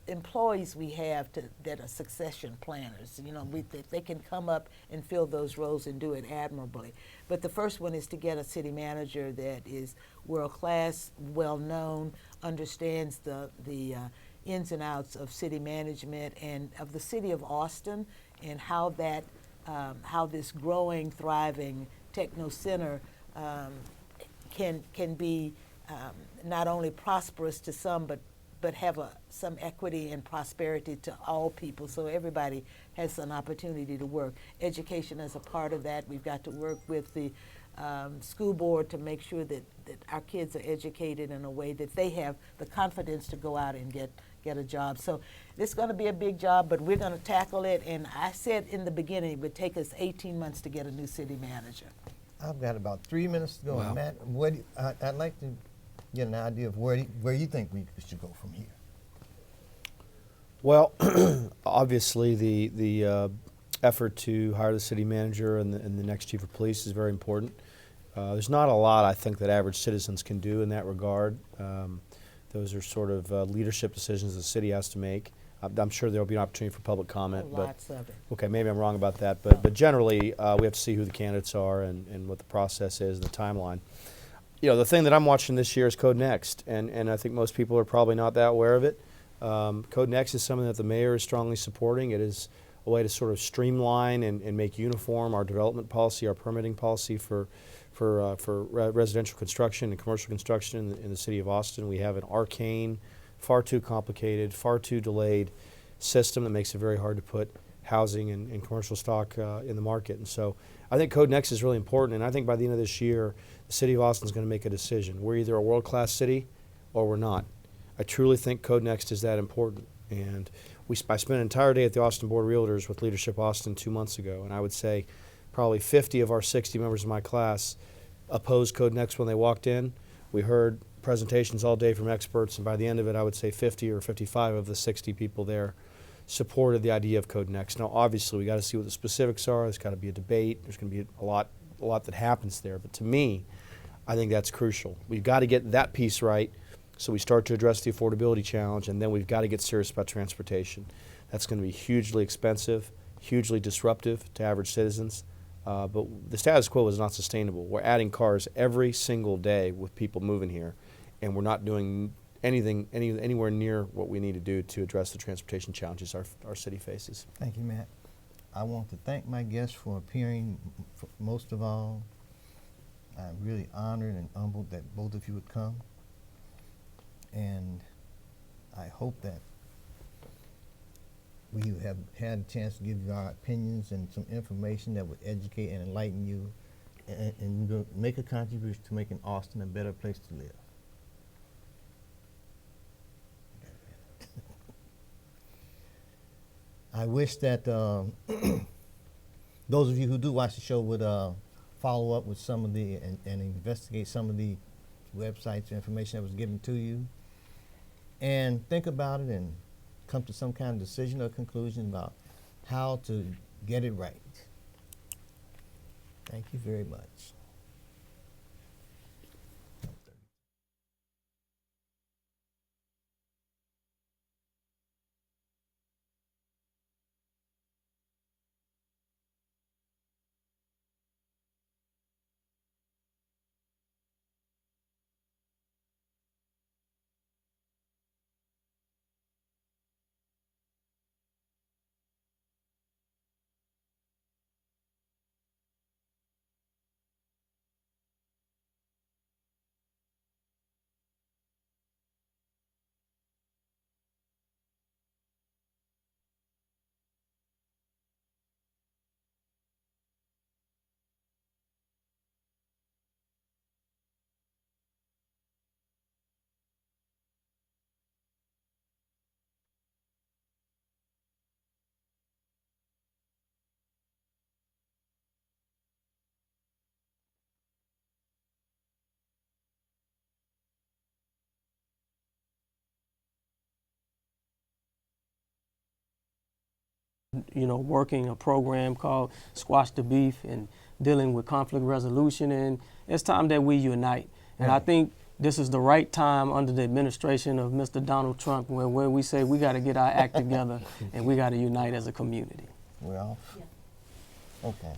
employees we have that are succession planners. You know, they can come up and fill those roles and do it admirably. But the first one is to get a city manager that is world-class, well-known, understands the ins and outs of city management and of the city of Austin and how that, how this growing, thriving techno center can be not only prosperous to some, but have some equity and prosperity to all people, so everybody has an opportunity to work. Education is a part of that. We've got to work with the school board to make sure that our kids are educated in a way that they have the confidence to go out and get a job. So this is going to be a big job, but we're going to tackle it, and I said in the beginning it would take us 18 months to get a new city manager. I've got about 3 minutes to go. Wow. Matt, I'd like to get an idea of where you think we should go from here. Well, obviously the effort to hire the city manager and the next chief of police is very important. There's not a lot, I think, that average citizens can do in that regard. Those are sort of leadership decisions the city has to make. I'm sure there will be an opportunity for public comment. Lots of it. Okay, maybe I'm wrong about that, but generally we have to see who the candidates are and what the process is, the timeline. You know, the thing that I'm watching this year is Code Next, and I think most people are probably not that aware of it. Code Next is something that the mayor is strongly supporting. It is a way to sort of streamline and make uniform our development policy, our permitting policy for residential construction and commercial construction in the city of Austin. We have an arcane, far too complicated, far too delayed system that makes it very hard to put housing and commercial stock in the market. And so I think Code Next is really important, and I think by the end of this year, the city of Austin is going to make a decision. We're either a world-class city or we're not. I truly think Code Next is that important. And I spent an entire day at the Austin Board of Realtors with Leadership Austin 2 months ago, and I would say probably 50 of our 60 members of my class opposed Code Next when they walked in. We heard presentations all day from experts, and by the end of it, I would say 50 or 55 of the 60 people there supported the idea of Code Next. Now, obviously, we got to see what the specifics are. There's got to be a debate. There's going to be a lot that happens there. But to me, I think that's crucial. We've got to get that piece right so we start to address the affordability challenge, and then we've got to get serious about transportation. That's going to be hugely expensive, hugely disruptive to average citizens. But the status quo is not sustainable. We're adding cars every single day with people moving here, and we're not doing anything anywhere near what we need to do to address the transportation challenges our city faces. Thank you, Matt. I want to thank my guests for appearing. Most of all, I'm really honored and humbled that both of you would come. And I hope that we have had a chance to give you our opinions and some information that would educate and enlighten you and make a contribution to making Austin a better place to live. I wish that those of you who do watch the show would follow up with some of the and investigate some of the websites or information that was given to you, and think about it and come to some kind of decision or conclusion about how to get it right. Thank you very much. You know, working a program called Squash the Beef and dealing with conflict resolution, and it's time that we unite. And I think this is the right time under the administration of Mr. Donald Trump where we say we got to get our act together and we got to unite as a community. Well, okay.